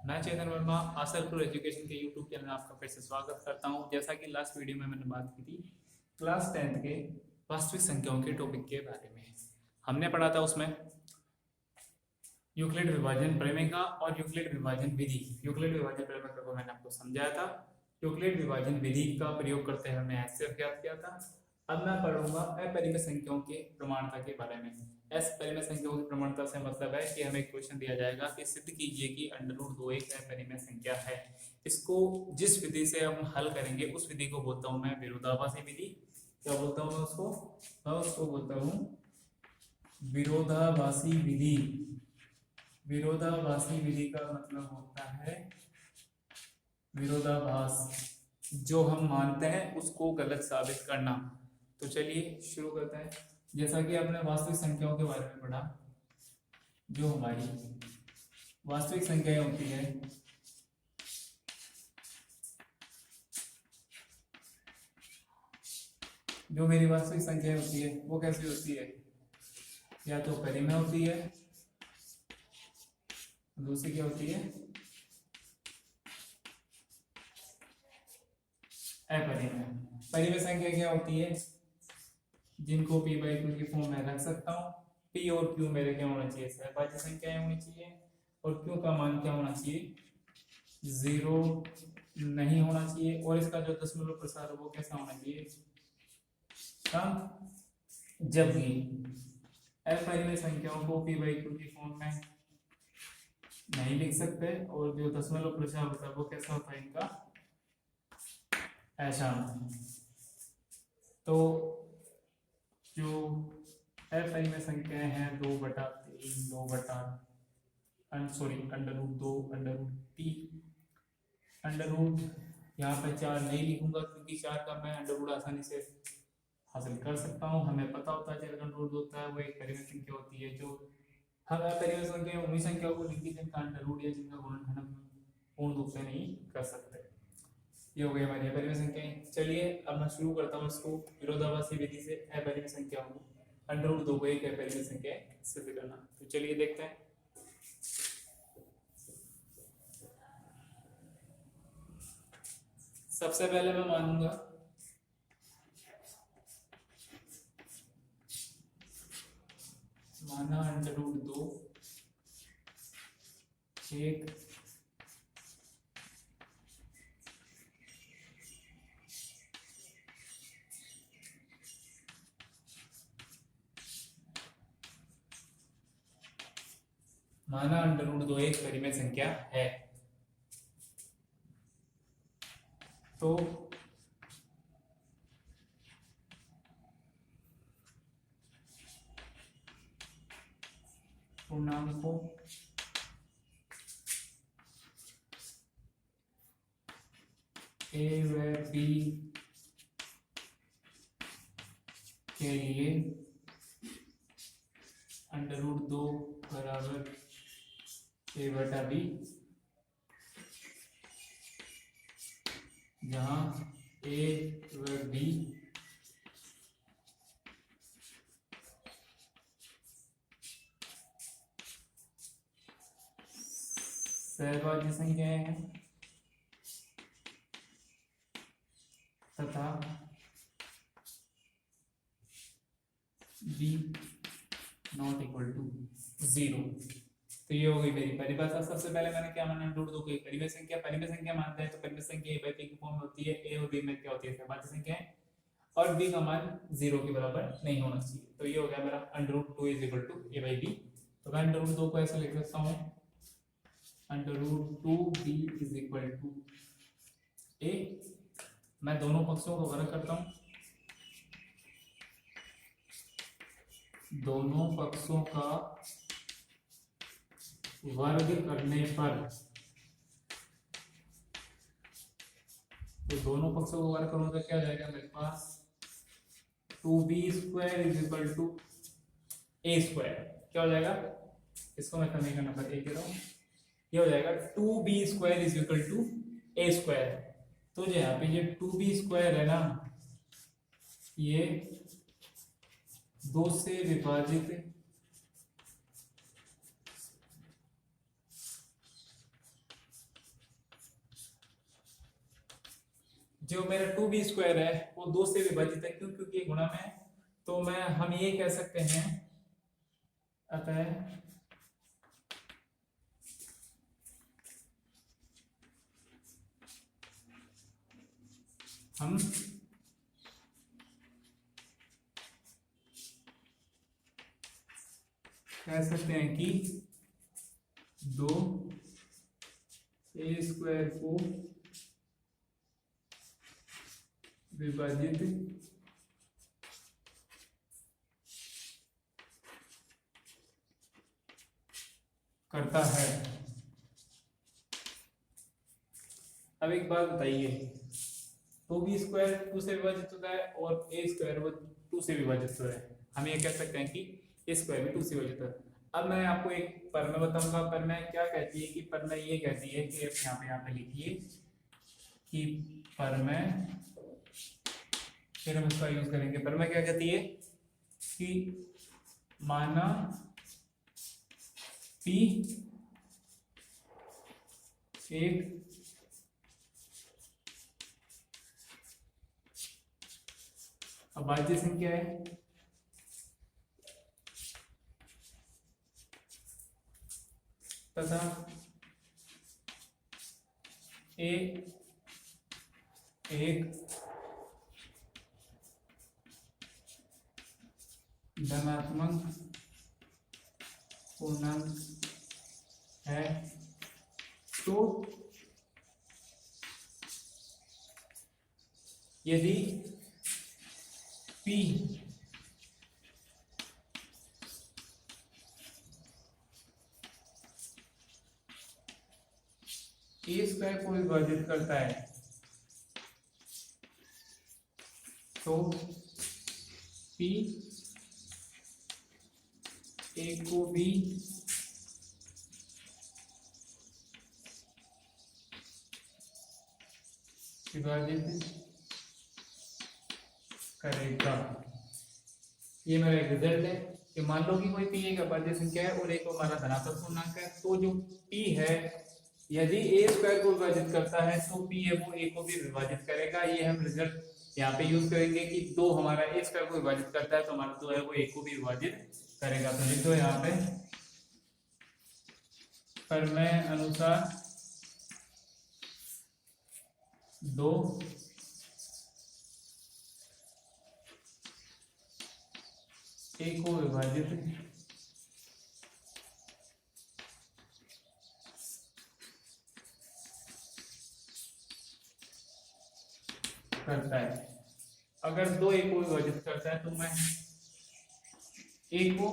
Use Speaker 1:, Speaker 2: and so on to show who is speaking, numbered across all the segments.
Speaker 1: मैं चेतन वर्मा आसलपुर एजुकेशन के YouTube channel में आपका फिर से स्वागत करता हूं। जैसा कि लास्ट वीडियो में मैंने बात की थी क्लास 10th के वास्तविक संख्याओं के टॉपिक के बारे में। हमने पढ़ा था उसमें यूक्लिड विभाजन प्रमेय और यूक्लिड विभाजन विधि। यूक्लिड विभाजन प्रमेय को मैंने आपको समझाया था। यूक्लिड विभाजन विधि का प्रयोग करते हुए हमने HCF ज्ञात किया था। अब मैं पढ़ूंगा अपरिमेय संख्याओं के प्रमाणता के बारे में। अपरिमेय संख्याओं की प्रमाणता से मतलब है कि हमें क्वेश्चन दिया जाएगा कि सिद्ध कीजिए कि √2 एक अपरिमेय संख्या है। इसको जिस विधि से हम हल करेंगे उस विधि को बोलता हूं मैं विरोधाभासी विधि। क्या बोलता हूं मैं उसको बोलता हूं विरोधाभासी विधि। विरोधाभासी विधि का मतलब होता है विरोधाभास, जो हम मानते हैं उसको गलत साबित करना। तो चलिए शुरू करते हैं। जैसा कि आपने वास्तविक संख्याओं के बारे में पढ़ा, जो हमारी वास्तविक संख्याएं होती है जो मेरी वास्तविक संख्या होती है वो कैसी होती है, या तो परिमेय होती है, दूसरी क्या होती है अपरिमेय। परिमेय संख्या क्या होती है, जिनको p/q की फॉर्म में रख सकता हूँ। p और q मेरे क्या होना चाहिए, सहभाज्य संख्याएं होनी चाहिए, और q का मान क्या होना चाहिए, 0 नहीं होना चाहिए, और इसका जो दशमलव प्रसार है वो कैसा होना चाहिए, शांत। जबकि अपरिमेय संख्याओं को p/q की फॉर्म में नहीं लिख सकते, और जो दशमलव प्रसार होता है वो कैसा होता है इनका, अशांत। तो जो अपरिमेय संख्याएं हैं 2/3, 2/, सॉरी √2, √t, अंडर यहाँ पे 4 नहीं लिखूंगा क्योंकि 4 का मैं अंडर आसानी से हासिल कर सकता हूँ। हमें पता होता है जब √2 होता है वो एक परिमेय संख्या होती है। जो हम अपरिमेय संख्या उन्हीं संख्याओं को लिखते हैं जिनका अंडर या जिनका गुणनखंड हम पूर्ण रूप से नहीं कर सकते। ये हो गई हमारी अपरिमेय संख्याएं। चलिए अब मैं शुरू करता हूँ इसको विरोधाभासी विधि से अपरिमेय संख्याओं को √2 को एक अपरिमेय संख्या सिद्ध करना। तो चलिए देखते हैं। सबसे पहले मैं मानूंगा माना √2 एक माना √2 एक परिमेय संख्या है। तो पूर्णांकों a व b के लिए √2 बराबर a/b, जहां a व b सहभाज्य संख्याएं हैं तथा b नॉट इक्वल टू 0। तो ये हो गई मेरी परिभाषा। सबसे पहले मैंने क्या माना, √2 को एक परिमेय संख्या मानते हैं तो परिमेय संख्या a/b की फॉर्म में होती है। a और b में क्या होती है, सहभाज्य संख्याएं, और b का मान 0 के बराबर नहीं होना चाहिए। तो ये हो गया मेरा √2 इज इक्वल टू a/b। तो मैं √2 को ऐसे लिख सकता हूँ, √2b is equal to a। मैं दोनों पक्षों को वर्ग करता हूँ, दोनों पक्षों का वर्ग करने पर, तो दोनों पक्षों को वर्ग करूंगा तो क्या हो जाएगा मेरे पास, 2b² is equal to a²। क्या हो जाएगा, इसको मैं समीकरण नंबर 1 दे रहा हूँ। ये हो जाएगा 2b² is equal to a²। तो जो यहाँ पे ये 2b² है ना, ये 2 से विभाजित जो मेरा 2b² है वो 2 से विभाजित है, क्यों? क्योंकि ये गुणा में है। तो हम ये कह सकते हैं, अतः हम कह सकते हैं कि 2a² को विभाजित करता है। अब एक बात बताइए, 2b² 2 से विभाजित होता है और a² वो 2 से विभाजित होता है। हम ये कह सकते हैं कि a² भी 2 से विभाजित होता है। अब मैं आपको एक प्रमेय बताऊंगा। प्रमेय क्या कहती है कि प्रमेय ये कहती है कि यहाँ पे लिखिए कि प्रमेय, फिर हम इसका यूज करेंगे। प्रमेय क्या कहती है कि माना P एक अभाज्य संख्या है तथा A एक धनात्मक पूर्णांक है, तो यदि P a² को विभाजित करता है तो P a को भी विभाजित करेगा। ये मेरा एक रिजल्ट है कि मान लो कि कोई P एक अभाज्य संख्या है और एक हमारा धनात्मक पूर्णांक है, तो जो P है यदि a² को विभाजित करता है तो P है वो a को भी विभाजित करेगा। ये हम रिजल्ट यहाँ पे यूज करेंगे कि 2 हमारा a² को विभाजित करता है तो हमारा 2 है वो a को भी विभाजित करेगा। तो लिख दो यहाँ पे, प्रमेय अनुसार 2 a को विभाजित करता है। अगर 2 a को विभाजित करता है तो मैं a को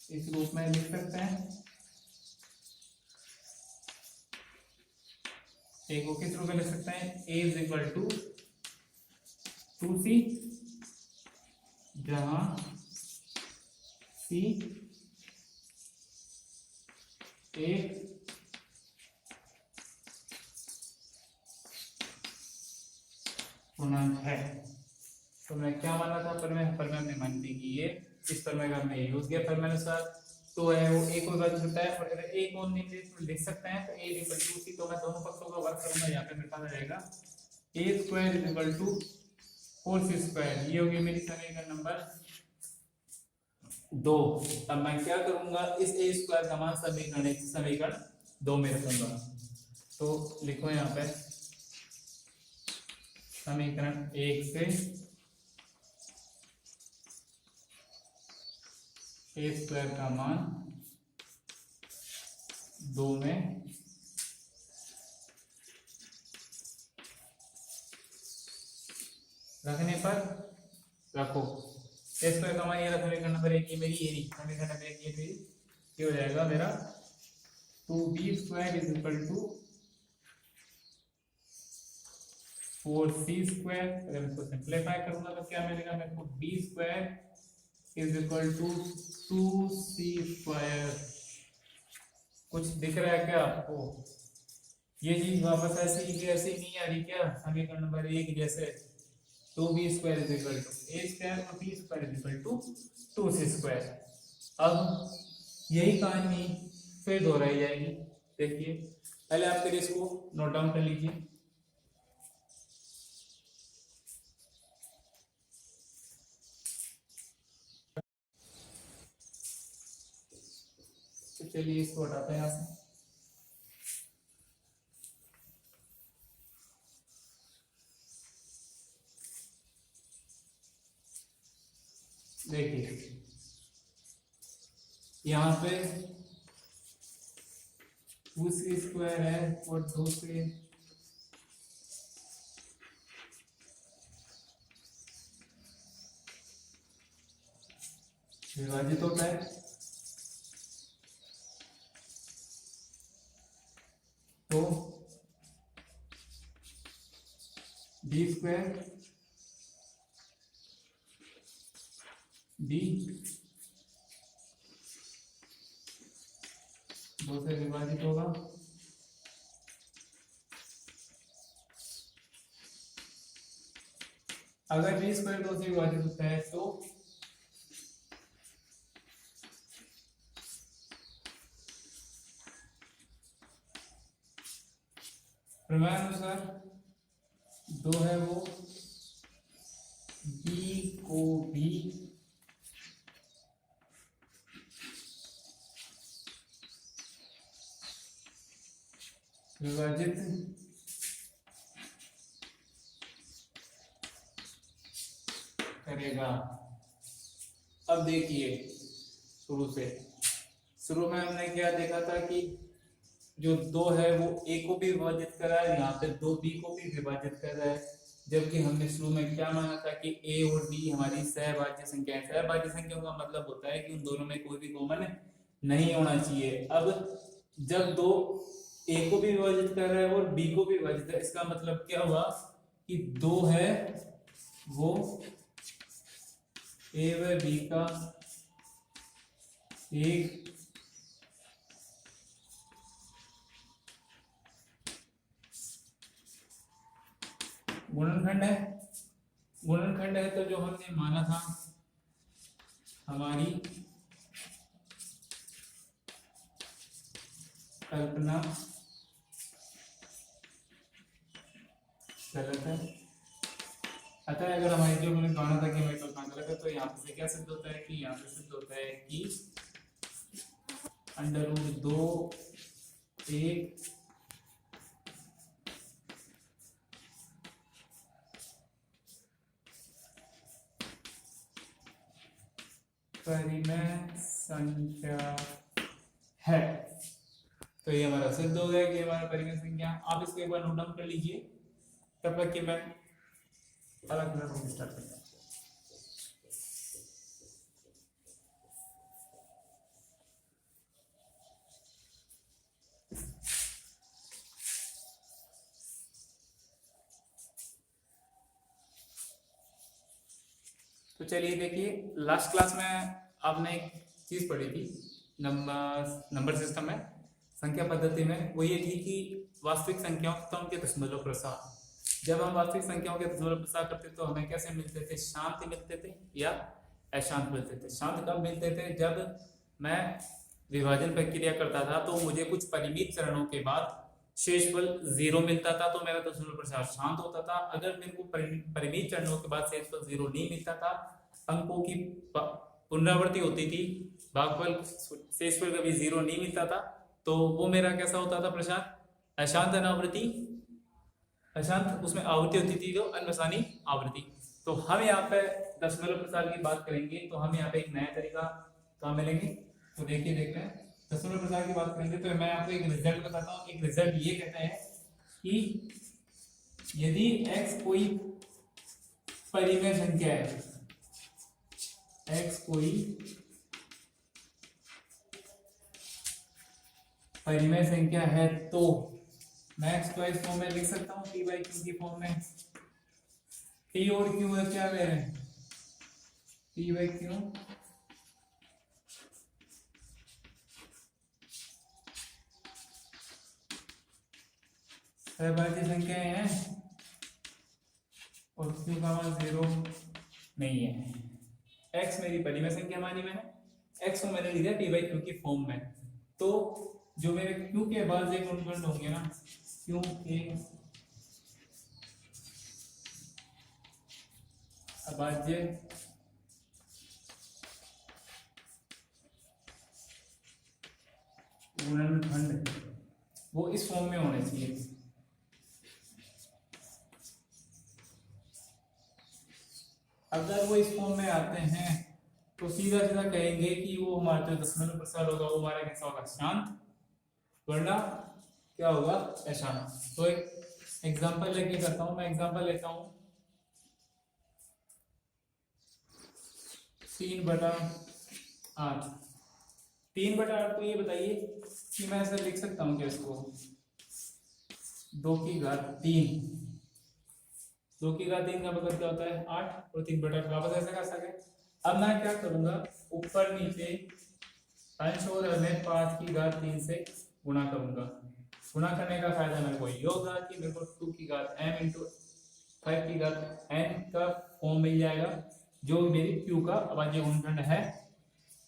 Speaker 1: इस रूप में लिख सकते हैं। a को किस रूप में लिख सकते हैं? a = 2c, जहां c एक पूर्णांक है। तो मैं क्या माना था प्रमेय हमने मान ली कि ये इस प्रमेय का हमने यूज किया प्रमेय अनुसार। तो है वो a को विभाजित करता है, और अगर a को लिख सकते हैं तो a = c, तो मैं दोनों पक्षों का वर्ग करूंगा। यहाँ पे मेरे पास आ जाएगा a² = 4c²। ये होगी मेरी समीकरण नंबर 2। अब मैं क्या करूंगा, इस a² का मान समीकरण 2 में रखूंगा। तो लिखो यहाँ पे समीकरण 1 से a² का मान 2 में रखने पर रखो। a² का मान ये रहा समीकरण नंबर 1, ये मेरी समीकरण नंबर 1 ये मेरी क्या हो जाएगा मेरा 2b² = 4c²। अगर इसको सिंप्लीफाई करूंगा तो क्या मिलेगा मेरे को? b² = 2c²। कुछ दिख रहा है क्या आपको? ये चीज वापस ऐसे नहीं आ रही क्या? समीकरण नंबर 1 जैसे 2b² = a² और b² = 2c²। अब यही कहानी फिर दोहराई जाएगी। देखिए पहले आपके लिए इसको नोट डाउन कर लीजिए। तो चलिए इसको हटाते हैं यहाँ से। देखिए यहाँ पे 2c स्क्वायर है और 2 से विभाजित होता है, तो डी स्क्वायर डी 2 से विभाजित होगा। अगर डी स्क्वायर 2 से विभाजित होता है तो प्रमेय अनुसार 2 है वो बी को भी विभाजित करेगा। अब देखिए शुरू में हमने क्या देखा था कि जो 2 है वो ए को भी विभाजित कर रहा है, यहाँ पे 2 बी को भी विभाजित कर रहा है, जबकि हमने शुरू में क्या माना था कि ए और बी हमारी सहभाज्य संख्या है। सहभाज्य संख्याओं का मतलब होता है कि उन दोनों में कोई भी कॉमन नहीं होना चाहिए। अब जब 2 ए को भी विभाजित कर रहा है और बी को भी विभाजित कर, इसका मतलब क्या हुआ कि 2 है वो ए व बी का एक गुणनखंड है। गुणनखंड है तो जो हमने माना था हमारी कल्पना गलत है। अतः अगर हमारी जो मैंने माना था कि हमारी कल्पना गलत है, तो यहाँ से क्या सिद्ध होता है कि यहाँ से सिद्ध होता है कि √2 एक परिमेय संख्या है। तो ये हमारा सिद्ध हो गया कि हमारा परिमेय संख्या। आप इसको एक बार नोट डाउन कर लीजिए, तब तक कि मैं अलग अलग स्टार्ट करता हूँ। तो चलिए देखिए, लास्ट क्लास में आपने एक चीज पढ़ी थी नंबर सिस्टम में, संख्या पद्धति में। वो ये थी कि वास्तविक संख्याओं तथा उनके दशमलव प्रसार। जब हम वास्तविक संख्याओं के दशमलव प्रसार करते तो हमें कैसे मिलते थे? शांत मिलते थे या अशांत मिलते थे। शांत कब मिलते थे? जब मैं विभाजन प्रक्रिया करता था तो मुझे कुछ परिमित चरणों के बाद शेषफल 0 मिलता था, तो मेरा दशमलव प्रसार शांत होता था। अगर मेरे को परिमित चरणों के बाद शेषफल 0 नहीं मिलता था, अंकों की पुनरावृत्ति होती थी, भागफल शेषफल कभी 0 नहीं मिलता था, तो वो मेरा कैसा होता था प्रसार? अशांत अनावृत्ति, अशांत उसमें आवृत्ति होती थी जो अनवसानी आवृत्ति। तो हम यहाँ पे दशमलव प्रसार की बात करेंगे तो हम यहाँ पे एक नया तरीका कहाँ मिलेंगे? तो देखिए देखते हैं, दशमलव प्रसार की बात करेंगे तो मैं आपको एक रिजल्ट बताता हूँ। एक रिजल्ट ये कहता है कि यदि x कोई परिमेय संख्या है, x कोई परिमेय संख्या है, तो मैं x को इस फॉर्म में लिख सकता हूँ, p बाई क्यू की फॉर्म में। t और q है क्या मेरे? p बाई क्यू सहभाज्य संख्याएं हैं और q का मान 0 नहीं है। x मेरी परिमेय संख्या मानी मैंने, x को मैंने लिखा p बाई q की फॉर्म में, तो जो मेरे q के अभाज्य गुणनखंड होंगे ना, q के अभाज्य गुणनखंड वो इस फॉर्म में होने चाहिए। अगर वो इस फॉर्म में आते हैं तो सीधा सीधा कहेंगे कि वो हमारा जो दशमलव प्रसार होगा वो हमारा कैसा होगा, शांत, वरना क्या होगा, अशांत। तो एक एग्जांपल लेके करता हूं, मैं एग्जांपल लेता हूं 3/8। 3/8 को ये बताइए कि मैं ऐसा लिख सकता हूँ क्या इसको, 2 की घात 3। 2 की घात 3 का मतलब क्या होता है, 8, और 3/8 वापस ऐसे कर सके। अब मैं क्या करूंगा, ऊपर नीचे अंश और हमें 5 की घात 3 से गुणा करूंगा। गुणा करने का फायदा मेरे को ये होगा कि मेरे को 2 की घात m इंटू 5 की घात n का फॉर्म मिल जाएगा, जो मेरी q का अभाज्य गुणनखंड है।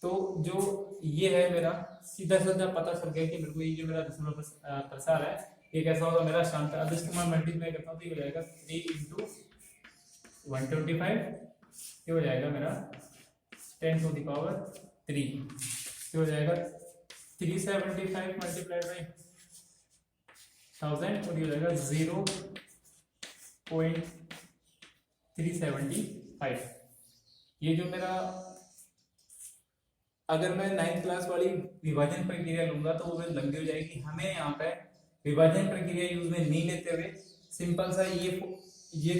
Speaker 1: तो जो ये है मेरा, सीधा सीधा पता चल गया कि मेरे को ये जो मेरा दशमलव प्रसार है ये कैसा होगा, मेरा शांत। अब इसको मैं मल्टीप्लाई करता हूँ तो ये हो जाएगा 3 इंटू 125, ये हो जाएगा मेरा 10⁻3, ये हो जाएगा 375 मल्टीप्लाइड बाई 1000, और ये हो जाएगा 0.375। ये जो मेरा, अगर मैं 9th क्लास वाली विभाजन प्रक्रिया लूंगा तो वो लंबी हो जाएगी। हमें यहाँ पे विभाजन प्रक्रिया यूज में नहीं लेते हुए सिंपल सा ये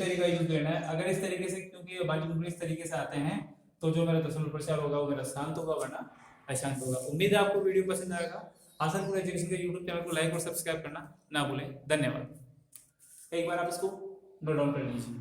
Speaker 1: तरीका यूज लेना है। अगर इस तरीके से, क्योंकि अभाज्य गुणनखंड इस तरीके से आते हैं, तो जो मेरा दशमलव प्रसार होगा वो मेरा शांत होगा, वरना अशांत होगा। उम्मीद है आपको वीडियो पसंद आएगा। आसनपुर एजुकेशन के यूट्यूब चैनल को लाइक और सब्सक्राइब करना ना भूलें। धन्यवाद। एक बार आप इसको नोट डाउन कर लीजिए।